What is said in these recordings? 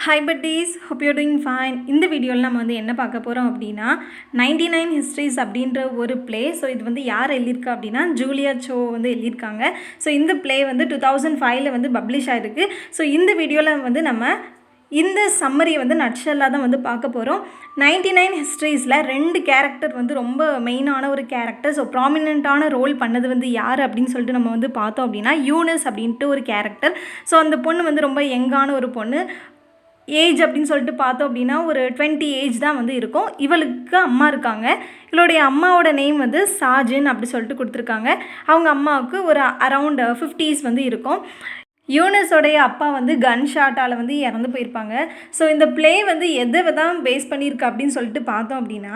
Hi buddies, hope you're doing fine. இந்த வீடியோவில் நம்ம வந்து என்ன பார்க்க போகிறோம் அப்படின்னா 99 Histories அப்படின்ற ஒரு ப்ளே. ஸோ இது வந்து யார் எழுதியிருக்கா அப்படின்னா ஜூலியா சோ வந்து எழுதியிருக்காங்க. ஸோ இந்த ப்ளே வந்து 2005 வந்து பப்ளிஷ் ஆகிருக்கு. ஸோ இந்த வீடியோவில் வந்து நம்ம இந்த சம்மரியை வந்து நட்ஷல்லாக தான் வந்து பார்க்க போகிறோம். 99 Historiesல 2 கேரக்டர் வந்து ரொம்ப மெயினான ஒரு கேரக்டர். ஸோ ப்ராமினெண்ட்டான ரோல் பண்ணது வந்து யார் அப்படின்னு சொல்லிட்டு நம்ம வந்து பார்த்தோம் அப்படின்னா யூனிஸ் அப்படின்ட்டு ஒரு கேரக்டர். ஸோ அந்த பொண்ணு வந்து ரொம்ப யங்கான ஒரு பொண்ணு. ஏஜ் அப்படின்னு சொல்லிட்டு பார்த்தோம் அப்படின்னா ஒரு 20 ஏஜ் தான் வந்து இருக்கும். இவளுக்கு அம்மா இருக்காங்க. இவளுடைய அம்மாவோட நேம் வந்து சாஜின் அப்படி சொல்லிட்டு கொடுத்துருக்காங்க. அவங்க அம்மாவுக்கு ஒரு அரவுண்ட் 50s வந்து இருக்கும். யூனிஸோடைய அப்பா வந்து கன் ஷாட்டால் வந்து இறந்து போயிருப்பாங்க. ஸோ இந்த ப்ளே வந்து எதை தான் பேஸ் பண்ணியிருக்கு அப்படின்னு சொல்லிட்டு பார்த்தோம் அப்படின்னா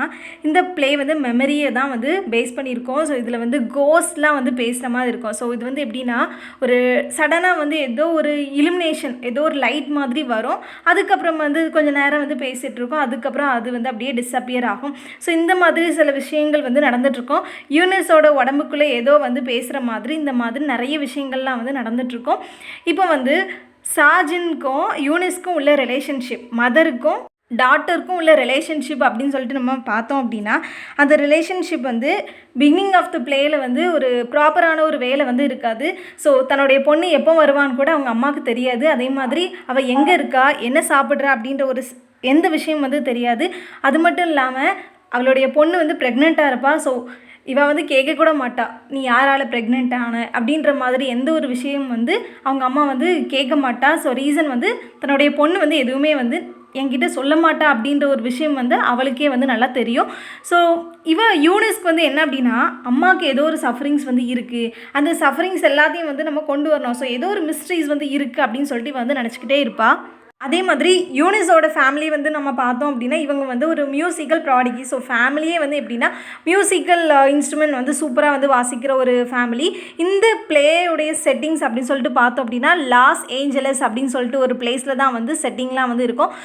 இந்த ப்ளே வந்து மெமரியை தான் வந்து பேஸ் பண்ணியிருக்கோம். ஸோ இதில் வந்து கோஸ்ட்லாம் வந்து பேசுகிற மாதிரி இருக்கும். ஸோ இது வந்து எப்படின்னா ஒரு சடனாக வந்து ஏதோ ஒரு இலுமினேஷன் ஏதோ ஒரு லைட் மாதிரி வரும். அதுக்கப்புறம் வந்து கொஞ்சம் நேரம் வந்து பேசிகிட்டு இருக்கோம். அதுக்கப்புறம் அது வந்து அப்படியே டிஸப்பியர் ஆகும். ஸோ இந்த மாதிரி சில விஷயங்கள் வந்து நடந்துகிட்ருக்கோம். யூனிஸோட உடம்புக்குள்ளே ஏதோ வந்து பேசுகிற மாதிரி இந்த மாதிரி நிறைய விஷயங்கள்லாம் வந்து நடந்துகிட்ருக்கோம். இப்போ வந்து சாஜின்க்கும் யூனிஸ்க்கும் உள்ள ரிலேஷன்ஷிப், மதருக்கும் டாட்டருக்கும் உள்ள ரிலேஷன்ஷிப் அப்படின்னு சொல்லிட்டு நம்ம பார்த்தோம் அப்படின்னா அந்த ரிலேஷன்ஷிப் வந்து பிகினிங் ஆஃப் த பிளேயில் வந்து ஒரு ப்ராப்பரான ஒரு வேலை வந்து இருக்காது. ஸோ தன்னுடைய பொண்ணு எப்போ வருவான்னு கூட அவங்க அம்மாவுக்கு தெரியாது. அதே மாதிரி அவள் எங்கே இருக்கா, என்ன சாப்பிட்றா அப்படின்ற ஒரு எந்த விஷயம் வந்து தெரியாது. அது மட்டும் இல்லாமல் அவளுடைய பொண்ணு வந்து ப்ரெக்னெண்ட்டாக இருப்பா. ஸோ இவள் வந்து கேட்கக்கூட மாட்டா, நீ யாரால் ப்ரெக்னென்ட் ஆன அப்படின்ற மாதிரி எந்த ஒரு விஷயம் வந்து அவங்க அம்மா வந்து கேட்க மாட்டா. ஸோ ரீசன் வந்து தன்னுடைய பொண்ணு வந்து எதுவுமே வந்து என்கிட்ட சொல்ல மாட்டா அப்படின்ற ஒரு விஷயம் வந்து அவளுக்கே வந்து நல்லா தெரியும். ஸோ யூனிஸ்க்கு வந்து என்ன அப்படின்னா அம்மாவுக்கு ஏதோ ஒரு சஃபரிங்ஸ் வந்து இருக்குது. அந்த சஃபரிங்ஸ் எல்லாத்தையும் வந்து நம்ம கொண்டு வரணும். ஸோ ஏதோ ஒரு மிஸ்ட்ரீஸ் வந்து இருக்குது அப்படின்னு சொல்லிட்டு வந்து நினச்சிக்கிட்டே இருப்பாள். அதே மாதிரி யூனிஸோட ஃபேமிலி வந்து நம்ம பார்த்தோம் அப்படின்னா இவங்க வந்து ஒரு மியூசிக்கல் ப்ராடிகி. ஸோ ஃபேமிலியே வந்து எப்படின்னா மியூசிக்கல் இன்ஸ்ட்ருமெண்ட் வந்து சூப்பராக வந்து வாசிக்கிற ஒரு ஃபேமிலி. இந்த பிளேயுடைய செட்டிங்ஸ் அப்படின்னு சொல்லிட்டு பார்த்தோம் அப்படின்னா லாஸ் ஏஞ்சலஸ் அப்படின்னு சொல்லிட்டு ஒரு பிளேஸில் தான் வந்து செட்டிங்லாம் வந்து இருக்கும்.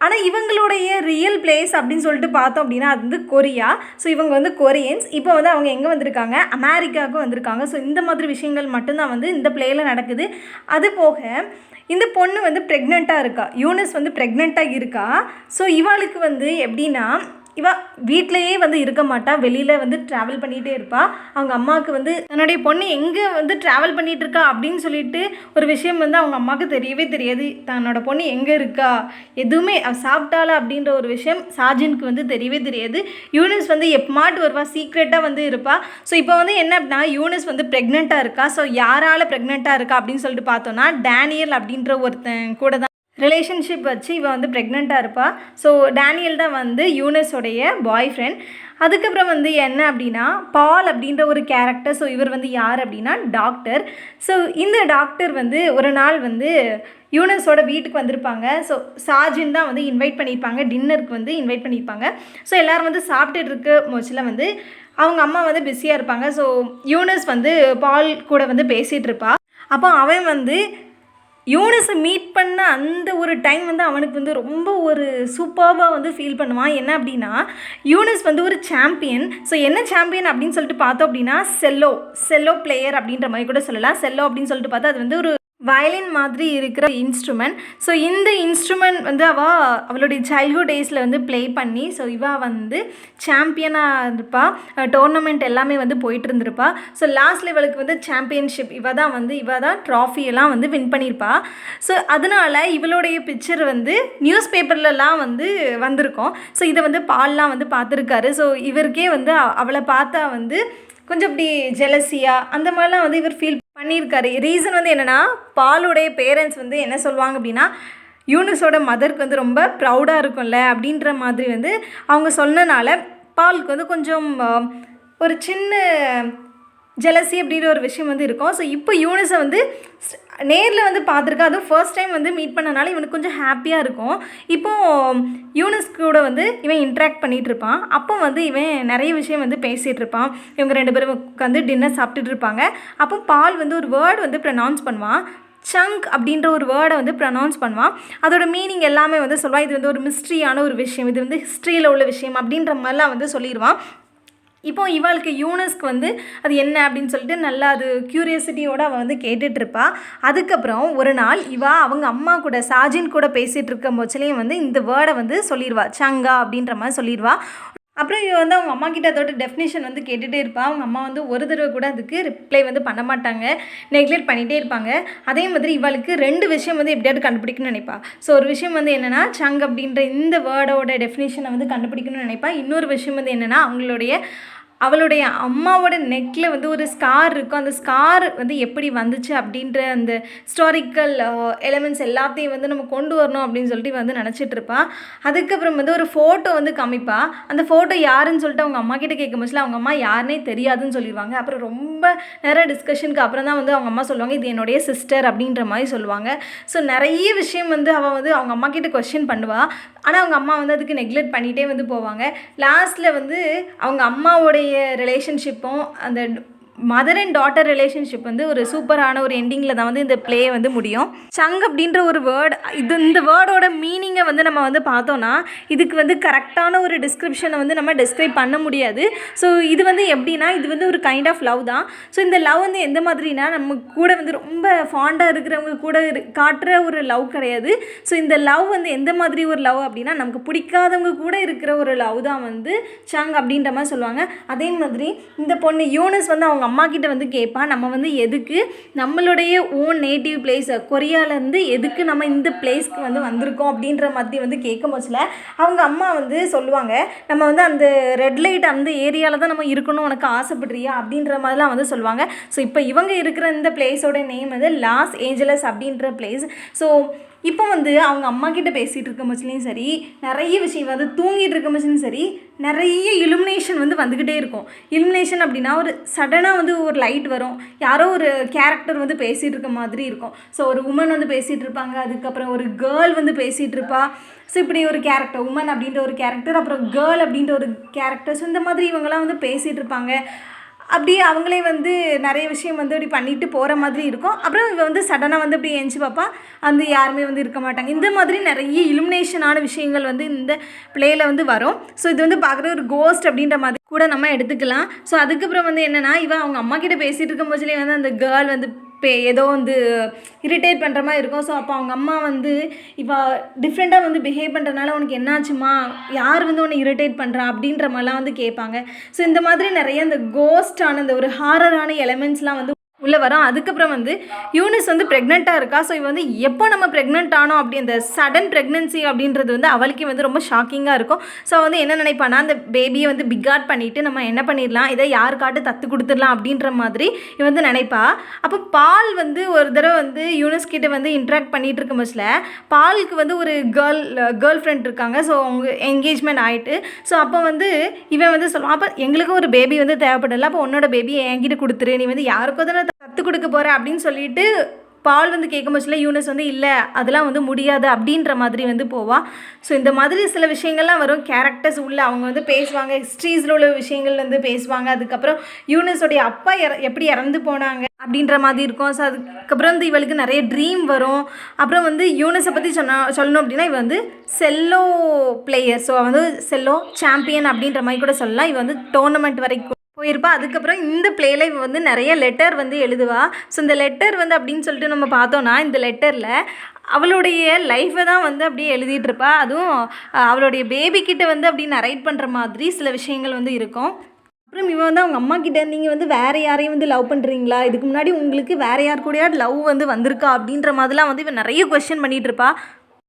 ஆனால் இவங்களுடைய ரியல் பிளேஸ் அப்படின்னு சொல்லிட்டு பார்த்தோம் அப்படின்னா அது வந்து கொரியா. ஸோ இவங்க வந்து கொரியன்ஸ். இப்போ வந்து அவங்க எங்கே வந்திருக்காங்க, அமெரிக்காவுக்கு வந்திருக்காங்க. ஸோ இந்த மாதிரி விஷயங்கள் மட்டும்தான் வந்து இந்த பிளேயில் நடக்குது. அது போக இந்த பொண்ணு வந்து ப்ரெக்னெண்ட்டாக இருக்கா, யூனிஸ் வந்து ப்ரெக்னெண்ட்டாக இருக்கா. ஸோ இவளுக்கு வந்து எப்படின்னா இவள் வீட்டிலையே வந்து இருக்க மாட்டா, வெளியில் வந்து ட்ராவல் பண்ணிகிட்டே இருப்பாள். அவங்க அம்மாவுக்கு வந்து தன்னுடைய பொண்ணு எங்கே வந்து ட்ராவல் பண்ணிகிட்டு இருக்கா அப்படின்னு சொல்லிட்டு ஒரு விஷயம் வந்து அவங்க அம்மாவுக்கு தெரியவே தெரியாது. தன்னோட பொண்ணு எங்கே இருக்கா, எதுவுமே சாப்பிட்டாளா அப்படின்ற ஒரு விஷயம் சாஜினுக்கு வந்து தெரியவே தெரியாது. யூனிஸ் வந்து எப்பமாட்டு வருவா, சீக்ரெட்டாக வந்து இருப்பாள். ஸோ இப்போ வந்து என்ன அப்படின்னா யூனிஸ் வந்து ப்ரெக்னெண்ட்டாக இருக்கா. ஸோ யாரால் ப்ரெக்னெண்ட்டாக இருக்கா அப்படின்னு சொல்லிட்டு பார்த்தோன்னா டேனியல் அப்படின்ற ஒருத்தன் கூட தான் ரிலேஷன்ஷிப் வச்சு இவன் வந்து ப்ரெக்னெண்ட்டாக இருப்பாள். ஸோ டேனியல் தான் வந்து யூனிஸோடைய பாய் ஃப்ரெண்ட். அதுக்கப்புறம் வந்து என்ன அப்படின்னா பால் அப்படின்ற ஒரு கேரக்டர். ஸோ இவர் வந்து யார் அப்படின்னா டாக்டர். ஸோ இந்த டாக்டர் வந்து ஒரு நாள் வந்து யூனிஸோட வீட்டுக்கு வந்திருப்பாங்க. ஸோ சாஜின் தான் வந்து இன்வைட் பண்ணியிருப்பாங்க, டின்னருக்கு வந்து இன்வைட் பண்ணியிருப்பாங்க. ஸோ எல்லோரும் வந்து சாப்பிட்டுட்டு இருக்க மோச்சில் வந்து அவங்க அம்மா வந்து பிஸியாக இருப்பாங்க. ஸோ யூனிஸ் வந்து பால் கூட வந்து பேசிகிட்டு இருப்பா. அப்போ அவன் வந்து யூனிஸை மீட் பண்ண அந்த ஒரு டைம் வந்து அவனுக்கு வந்து ரொம்ப ஒரு சூப்பராக வந்து ஃபீல் பண்ணுவான். என்ன அப்படின்னா யூனிஸ் வந்து ஒரு சாம்பியன். ஸோ என்ன சாம்பியன் அப்படின்னு சொல்லிட்டு பார்த்தோம் அப்படின்னா செல்லோ பிளேயர் அப்படின்ற மாதிரி கூட சொல்லலாம். செல்லோ அப்படின்னு சொல்லிட்டு பார்த்தா அது வந்து ஒரு வயலின் மாதிரி இருக்கிற இன்ஸ்ட்ருமெண்ட். ஸோ இந்த இன்ஸ்ட்ருமெண்ட் வந்து அவளுடைய சைல்ட்ஹுட் டேஸில் வந்து ப்ளே பண்ணி ஸோ வந்து சாம்பியனாக இருந்திருப்பா. டோர்னமெண்ட் எல்லாமே வந்து போயிட்டு இருந்திருப்பா. ஸோ லாஸ்ட் லெவலுக்கு வந்து சாம்பியன்ஷிப் இவ தான் ட்ராஃபியெல்லாம் வந்து வின் பண்ணியிருப்பா. ஸோ அதனால் இவளுடைய பிக்சர் வந்து நியூஸ் பேப்பர்லலாம் வந்து வந்திருக்கும். ஸோ இதை வந்து பால்லாம் வந்து பார்த்துருக்காரு. ஸோ இவருக்கே வந்து அவளை பார்த்தா வந்து கொஞ்சம் இப்படி ஜெலசியாக அந்த மாதிரிலாம் வந்து இவர் ஃபீல் பண்ணியிருக்காரு. ரீசன் வந்து என்னென்னா பாலுடைய பேரண்ட்ஸ் வந்து என்ன சொல்லுவாங்க அப்படின்னா யூனிஸோட மதருக்கு வந்து ரொம்ப ப்ரௌடாக இருக்கும்ல அப்படின்ற மாதிரி வந்து அவங்க சொன்னனால பாலுக்கு வந்து கொஞ்சம் ஒரு சின்ன ஜெலசி அப்படின்ற ஒரு விஷயம் வந்து இருக்கும். ஸோ இப்போ யூனிஸை வந்து நேரில் வந்து பார்த்துருக்கா. அதுவும் ஃபர்ஸ்ட் டைம் வந்து மீட் பண்ணனால இவனுக்கு கொஞ்சம் ஹாப்பியாக இருக்கும். இப்போது யூனிஸ் கூட வந்து இவன் இன்ட்ராக்ட் பண்ணிகிட்டு இருப்பான். அப்போ வந்து இவன் நிறைய விஷயம் வந்து பேசிகிட்டு இருப்பான். இவங்க 2 பேரும் உட்காந்து டின்னர் சாப்பிட்டுட்டு இருப்பாங்க. அப்போ பால் வந்து ஒரு வேர்டு வந்து ப்ரொனவுன்ஸ் பண்ணுவான். சங்க் அப்படின்ற ஒரு வேர்டை வந்து ப்ரொனவுன்ஸ் பண்ணுவான். அதோட மீனிங் எல்லாமே வந்து சொல்லுவான். இது வந்து ஒரு மிஸ்ட்ரியான ஒரு விஷயம், இது வந்து ஹிஸ்ட்ரியில் உள்ள விஷயம் அப்படின்ற மாதிரிலாம் வந்து சொல்லிடுவான். இப்போ இவளுக்கு யூனஸ்க்கு வந்து அது என்ன அப்படின்னு சொல்லிட்டு நல்லா அது க்யூரியாசிட்டியோடு அவள் வந்து கேட்டுட்ருப்பா. அதுக்கப்புறம் ஒரு நாள் அவங்க அம்மா கூட சாஜின் கூட பேசிகிட்டு இருக்கும் போச்சுலேயும் வந்து இந்த வேர்டை வந்து சொல்லிடுவா, சங்கா அப்படின்ற மாதிரி சொல்லிடுவா. அப்புறம் வந்து அவங்க அம்மா கிட்ட அதோட டெஃபினேஷன் வந்து கேட்டுகிட்டே இருப்பாள். அவங்க அம்மா வந்து ஒரு தடவை கூட அதுக்கு ரிப்ளை வந்து பண்ண மாட்டாங்க, நெக்லெக்ட் பண்ணிகிட்டே இருப்பாங்க. அதே மாதிரி இவளுக்கு 2 விஷயம் வந்து எப்படியாவது கண்டுபிடிக்கணும்னு நினைப்பா. ஸோ ஒரு விஷயம் வந்து என்னென்னா சங் அப்படின்ற இந்த வேர்டோட டெஃபினேஷனை வந்து கண்டுபிடிக்கணும்னு நினைப்பா. இன்னொரு விஷயம் வந்து என்னென்னா அவளுடைய அம்மாவோட நெக்கில் வந்து ஒரு ஸ்கார் இருக்கும். அந்த ஸ்கார் வந்து எப்படி வந்துச்சு அப்படின்ற அந்த ஹிஸ்டாரிக்கல் எலிமெண்ட்ஸ் எல்லாத்தையும் வந்து நம்ம கொண்டு வரணும் அப்படின்னு சொல்லிட்டு வந்து நினச்சிட்ருப்பா. அதுக்கப்புறம் வந்து ஒரு ஃபோட்டோ வந்து காமிப்பா. அந்த ஃபோட்டோ யாருன்னு சொல்லிட்டு அவங்க அம்மா கிட்ட கேட்கும் போதுல அவங்க அம்மா யாருன்னே தெரியாதுன்னு சொல்லிடுவாங்க. அப்புறம் ரொம்ப நிறைய டிஸ்கஷனுக்கு அப்புறம் தான் வந்து அவங்க அம்மா சொல்லுவாங்க, இது என்னுடைய சிஸ்டர் அப்படின்ற மாதிரி சொல்லுவாங்க. ஸோ நிறைய விஷயம் வந்து அவள் வந்து அவங்க அம்மா கிட்ட கொஸ்டின் பண்ணுவாள். ஆனால் அவங்க அம்மா வந்து அதுக்கு நெக்லெக்ட் பண்ணிகிட்டே வந்து போவாங்க. லாஸ்ட்டில் வந்து அவங்க அம்மாவோடைய ரிலேஷன்ஷிப்பும் அந்த மதர் அண்ட் டாட்டர் ரிலேஷன்ஷிப் வந்து ஒரு சூப்பரான ஒரு எண்டிங்கில் தான் வந்து இந்த ப்ளே வந்து முடியும். சங் அப்படின்ற ஒரு வேர்டு, இந்த வேர்டோட மீனிங்கை வந்து நம்ம வந்து பார்த்தோன்னா இதுக்கு வந்து கரெக்டான ஒரு டிஸ்கிரிப்ஷனை வந்து நம்ம டிஸ்கிரைப் பண்ண முடியாது. ஸோ இது வந்து எப்படின்னா இது வந்து ஒரு கைண்ட் ஆஃப் லவ் தான். ஸோ இந்த லவ் வந்து எந்த மாதிரினா நம்ம கூட வந்து ரொம்ப ஃபாண்டாக இருக்கிறவங்க கூட காட்டுற ஒரு லவ் கிடையாது. ஸோ இந்த லவ் வந்து எந்த மாதிரி ஒரு லவ் அப்படின்னா நமக்கு பிடிக்காதவங்க கூட இருக்கிற ஒரு லவ் தான் வந்து சங் அப்படின்ற மாதிரி சொல்லுவாங்க. அதே மாதிரி இந்த பொண்ணு யூனஸ் வந்து அவங்க அம்மா கிட்ட வந்து கேட்பா, நம்ம வந்து எதுக்கு நம்மளுடைய ஓன் நேட்டிவ் பிளேஸ் கொரியாவிலேருந்து எதுக்கு நம்ம இந்த பிளேஸ்க்கு வந்து வந்திருக்கோம் அப்படின்ற மாதிரி வந்து கேட்கும் போதுல அவங்க அம்மா வந்து சொல்லுவாங்க, நம்ம வந்து அந்த ரெட் லைட் அந்த ஏரியாவில் தான் நம்ம இருக்கணும், உனக்கு ஆசைப்படுறியா அப்படின்ற மாதிரிலாம் வந்து சொல்லுவாங்க. ஸோ இப்போ இவங்க இருக்கிற இந்த பிளேஸோட நேம் வந்து லாஸ் ஏஞ்சலஸ் அப்படின்ற பிளேஸ். ஸோ இப்போ வந்து அவங்க அம்மா கிட்ட பேசிகிட்டு இருக்க போச்சுலையும் சரி, நிறைய விஷயம் வந்து தூங்கிட்டு இருக்க போச்சுலையும் சரி, நிறைய இலுமினேஷன் வந்து வந்துக்கிட்டே இருக்கும். இலுமினேஷன் அப்படின்னா ஒரு சடனாக வந்து ஒரு லைட் வரும், யாரோ ஒரு கேரக்டர் வந்து பேசிகிட்டு இருக்க மாதிரி இருக்கும். ஸோ ஒரு உமன் வந்து பேசிகிட்டு இருப்பாங்க, அதுக்கப்புறம் ஒரு கேர்ள் வந்து பேசிகிட்டு இருப்பா. ஸோ இப்படி ஒரு கேரக்டர் உமன் அப்படின்ற ஒரு கேரக்டர், அப்புறம் கேர்ள் அப்படின்ற ஒரு கேரக்டர். ஸோ இந்த மாதிரி இவங்கெல்லாம் வந்து பேசிகிட்டு இருப்பாங்க. அப்படியே அவங்களே வந்து நிறைய விஷயம் வந்து அப்படி பண்ணிட்டு போகிற மாதிரி இருக்கும். அப்புறம் இவ வந்து சடனாக வந்து அப்படி எஞ்சி பார்ப்பா, அந்த யாருமே வந்து இருக்க மாட்டாங்க. இந்த மாதிரி நிறைய இலுமினேஷனான விஷயங்கள் வந்து இந்த பிளேயில் வந்து வரும். ஸோ இது வந்து பார்க்குற ஒரு கோஸ்ட் அப்படின்ற மாதிரி கூட நம்ம எடுத்துக்கலாம். ஸோ அதுக்கப்புறம் வந்து என்னென்னா அவங்க அம்மா கிட்ட பேசிகிட்டு இருக்கும் போதுலேயே வந்து அந்த கேர்ள் வந்து ஏதோ வந்து இரிட்டேட் பண்ணுற மாதிரி இருக்கும். ஸோ அப்போ அவங்க அம்மா வந்து இப்போ டிஃப்ரெண்ட்டாக வந்து பிஹேவ் பண்ணுறதுனால உனக்கு என்னாச்சுமா, யார் வந்து உன்னை இரிட்டேட் பண்ணுறா அப்படின்ற மாதிரிலாம் வந்து கேட்பாங்க. ஸோ இந்த மாதிரி நிறைய இந்த கோஸ்டான இந்த ஒரு ஹாரரான எலிமெண்ட்ஸ்லாம் வந்து உள்ளே வரும். அதுக்கப்புறம் வந்து யூனிஸ் வந்து ப்ரெக்னெண்ட்டாக இருக்கா. ஸோ இவ வந்து எப்போ நம்ம ப்ரெக்னென்ட் ஆனோம் அப்படி அந்த சடன் ப்ரெக்னன்சி அப்படின்றது வந்து அவளுக்கு வந்து ரொம்ப ஷாக்கிங்காக இருக்கும். ஸோ வந்து என்ன நினைப்பானா, அந்த பேபியை வந்து பிக்காட் பண்ணிவிட்டு நம்ம என்ன பண்ணிடலாம், இதை யாருக்காட்டு தத்து கொடுத்துடலாம் அப்படின்ற மாதிரி இவ வந்து நினைப்பா. அப்போ பால் வந்து ஒரு தடவை வந்து யூனிஸ் கிட்ட வந்து இன்ட்ராக்ட் பண்ணிகிட்டு இருக்கும் போதுல பாலுக்கு வந்து ஒரு கேர்ள் ஃப்ரெண்ட் இருக்காங்க. ஸோ அவங்க என்கேஜ்மெண்ட் ஆகிட்டு. ஸோ அப்போ வந்து இவன் வந்து சொல்லுவான், அப்போ எங்களுக்கு ஒரு பேபி வந்து தேவைப்படல, அப்போ உன்னோட பேபியை என்கிட்ட கொடுத்துரு, நீ வந்து யாருக்கோ தானே கற்று கொடுக்க போகிற அப்படின்னு சொல்லிட்டு பால் வந்து கேட்கும் போதுல யூனிஸ் வந்து இல்லை அதெல்லாம் வந்து முடியாது அப்படின்ற மாதிரி வந்து போவாள். ஸோ இந்த மாதிரி சில விஷயங்கள்லாம் வரும். கேரக்டர்ஸ் உள்ள அவங்க வந்து பேசுவாங்க, ஹிஸ்ட்ரிஸில் உள்ள விஷயங்கள் வந்து பேசுவாங்க. அதுக்கப்புறம் யூனிஸோடைய அப்பா எப்படி இறந்து போனாங்க அப்படின்ற மாதிரி இருக்கும். ஸோ அதுக்கப்புறம் வந்து இவளுக்கு நிறைய ட்ரீம் வரும். அப்புறம் வந்து யூனிஸை பற்றி சொல்லணும் அப்படின்னா இவ வந்து செல்லோ பிளேயர், ஸோ வந்து செல்லோ சாம்பியன் அப்படின்ற மாதிரி கூட சொல்லலாம். இவ வந்து டோர்னமெண்ட் வரைக்கும் போயிருப்பா. அதுக்கப்புறம் இந்த பிளேயில் இவ வந்து நிறைய லெட்டர் வந்து எழுதுவா. ஸோ இந்த லெட்டர் வந்து அப்படின்னு சொல்லிட்டு நம்ம பார்த்தோன்னா இந்த லெட்டரில் அவளுடைய லைஃப்பை தான் வந்து அப்படியே எழுதிட்டுருப்பா. அதுவும் அவளுடைய பேபிக்கிட்ட வந்து அப்படி நரேட் பண்ணுற மாதிரி சில விஷயங்கள் வந்து இருக்கும். அப்புறம் இவன் வந்து அவங்க அம்மா கிட்ட நீங்கள் வந்து வேறு யாரையும் வந்து லவ் பண்ணுறீங்களா, இதுக்கு முன்னாடி உங்களுக்கு வேறு யார் கூடயாவது லவ் வந்து வந்திருக்கா அப்படின்ற மாதிரிலாம் வந்து இவன் நிறைய கொஸ்டின் பண்ணிகிட்ருப்பா.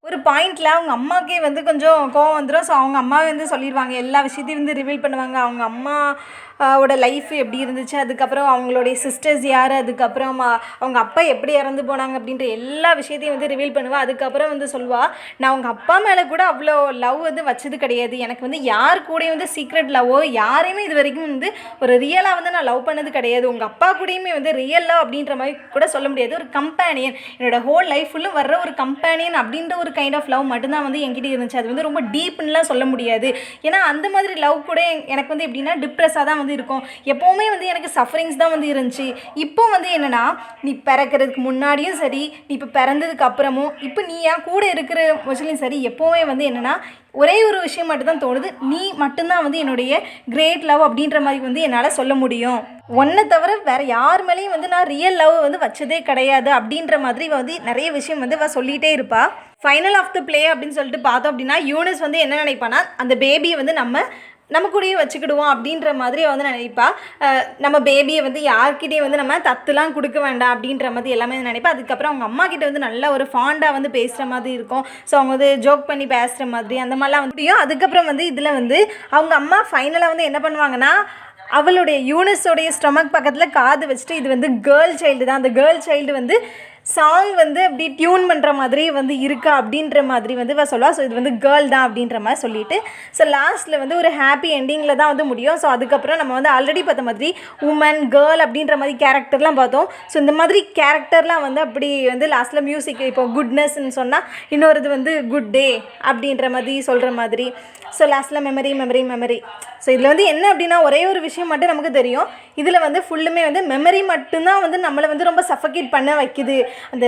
ஒரு பாயிண்டில் அவங்க அம்மாக்கே வந்து கொஞ்சம் கோவம் வந்துடும். ஸோ அவங்க அம்மாவே வந்து சொல்லிடுவாங்க, எல்லா விஷயத்தையும் வந்து ரிவீல் பண்ணுவாங்க. அவங்க அம்மாவோட லைஃப் எப்படி இருந்துச்சு, அதுக்கப்புறம் அவங்களுடைய சிஸ்டர்ஸ் யார், அதுக்கப்புறம் அவங்க அப்பா எப்படி இறந்து போனாங்க அப்படின்ற எல்லா விஷயத்தையும் வந்து ரிவீல் பண்ணுவாள். அதுக்கப்புறம் வந்து சொல்லுவாள், நான் அவங்க அப்பா மேலே கூட அவ்வளோ லவ் வந்து வச்சது கிடையாது, எனக்கு வந்து யார் கூடயும் வந்து சீக்ரெட் லவ்வோ யாரையுமே இது வரைக்கும் வந்து ஒரு ரியலாக வந்து நான் லவ் பண்ணது கிடையாது, உங்கள் அப்பா கூடயுமே வந்து ரியல் லவ் அப்படின்ற மாதிரி கூட சொல்ல முடியாது, ஒரு கம்பேனியன், என்னோடய ஹோல் லைஃப் ஃபுல்லும் வர்ற ஒரு கம்பேனியன் அப்படின்ற ஒரு கைண்ட் ஆஃப் லவ் மட்டும்தான் வந்து என்கிட்ட இருந்துச்சு. அது வந்து ரொம்ப டீப்னுலாம் சொல்ல முடியாது. ஏன்னா அந்த மாதிரி லவ் கூட எனக்கு வந்து எப்படின்னா டிப்ரெஸ்ஸாக தான் வந்து இருக்கும். எப்போவுமே வந்து எனக்கு சஃபரிங்ஸ் தான் வந்து இருந்துச்சு. இப்போ வந்து என்னென்னா நீ பிறக்கிறதுக்கு முன்னாடியும் சரி, நீ இப்போ பிறந்ததுக்கு அப்புறமும், இப்போ நீ என் கூட இருக்கிற மோஸ்ட்லியும் சரி, எப்போவுமே வந்து என்னென்னா ஒரே ஒரு விஷயம் மட்டும்தான் தோணுது, நீ மட்டும்தான் வந்து என்னுடைய கிரேட் லவ் அப்படின்ற மாதிரி வந்து என்னால் சொல்ல முடியும். ஒன்றை தவிர வேறு யார் மேலேயும் வந்து நான் ரியல் லவ் வந்து வச்சதே கிடையாது அப்படின்ற மாதிரி வந்து நிறைய விஷயம் வந்து சொல்லிகிட்டே இருப்பா. ஃபைனல் ஆஃப் த ப்ளே அப்படின்னு சொல்லிட்டு பார்த்தோம் அப்படின்னா யூனிஸ் வந்து என்ன நினைப்பானா, அந்த பேபியை வந்து நம்ம கூடயே வச்சுக்கிடுவோம் அப்படின்ற மாதிரி வந்து நினைப்பா. நம்ம பேபியை வந்து யார்கிட்டையும் வந்து நம்ம தத்துலாம் கொடுக்க வேண்டாம் அப்படின்ற மாதிரி எல்லாமே நினைப்பா. அதுக்கப்புறம் அவங்க அம்மா கிட்ட வந்து நல்ல ஒரு ஃபாண்டாக வந்து பேசுகிற மாதிரி இருக்கும். ஸோ அவங்க வந்து ஜோக் பண்ணி பேசுகிற மாதிரி அந்த மாதிரிலாம் வந்து முடியும். அதுக்கப்புறம் வந்து இதில் வந்து அவங்க அம்மா ஃபைனலாக வந்து என்ன பண்ணுவாங்கன்னா, அவளுடைய யூனிஸோடைய ஸ்டொமக் பக்கத்தில் காது வச்சுட்டு இது வந்து கேர்ள் சைல்டு தான், அந்த கேர்ள் சைல்டு வந்து சாங் வந்து அப்படி டியூன் பண்ணுற மாதிரி வந்து இருக்கா அப்படின்ற மாதிரி வந்து சொல்லுவாள். ஸோ இது வந்து கேர்ள் தான் அப்படின்ற மாதிரி சொல்லிவிட்டு ஸோ லாஸ்ட்டில் வந்து ஒரு ஹாப்பி எண்டிங்கில் தான் வந்து முடியும். ஸோ அதுக்கப்புறம் நம்ம வந்து ஆல்ரெடி பார்த்த மாதிரி உமன் கேர்ள் அப்படின்ற மாதிரி கேரக்டர்லாம் பார்த்தோம். ஸோ இந்த மாதிரி கேரக்டர்லாம் வந்து அப்படி வந்து லாஸ்ட்டில் மியூசிக் இப்போ குட்னஸ்ன்னு சொன்னால் இன்னொரு வந்து குட் டே அப்படின்ற மாதிரி சொல்கிற மாதிரி. ஸோ லாஸ்ட்டில் மெமரி மெமரி மெமரி. ஸோ இதில் வந்து என்ன அப்படின்னா ஒரே ஒரு விஷயம் மட்டும் நமக்கு தெரியும், இதில் வந்து ஃபுல்லுமே வந்து மெமரி மட்டும்தான் வந்து நம்மளை வந்து ரொம்ப சஃபகேட் பண்ண வைக்குது. அந்த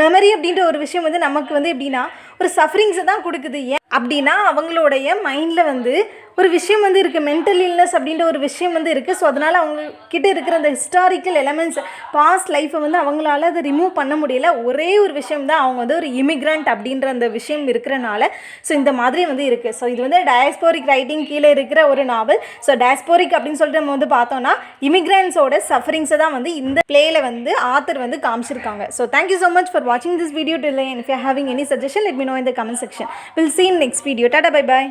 மெமரி அப்படின்ற ஒரு விஷயம் வந்து நமக்கு வந்து எப்படின்னா ஒரு சஃபரிங்ஸை தான் கொடுக்குது. ஏன் அப்படின்னா அவங்களுடைய மைண்டில் வந்து ஒரு விஷயம் வந்து இருக்குது, மென்டல் இல்னஸ் அப்படின்ற ஒரு விஷயம் வந்து இருக்குது. ஸோ அதனால் அவங்கக்கிட்ட இருக்கிற அந்த ஹிஸ்டாரிக்கல் எலமெண்ட்ஸ் பாஸ்ட் லைஃப்பை வந்து அவங்களால அதை ரிமூவ் பண்ண முடியல. ஒரே ஒரு விஷயம் தான், அவங்க வந்து ஒரு இமிக்ரண்ட் அப்படின்ற அந்த விஷயம் இருக்கிறனால ஸோ இந்த மாதிரி வந்து இருக்குது. ஸோ இது வந்து டயஸ்போரிக் ரைட்டிங் கீழே இருக்கிற ஒரு நாவல். ஸோ டயஸ்போரிக் அப்படின்னு சொல்லிட்டு நம்ம வந்து பார்த்தோன்னா இமிக்ரண்ட்ஸோட சஃபரிங்ஸை தான் வந்து இந்த பிளேயில் வந்து ஆத்தர் வந்து காமிச்சிருக்காங்க. So thank you so much for வாட்சிங் this video till the end. If you are having any suggestion, let me know in the comment section. We'll see you in next video. Tata, bye bye.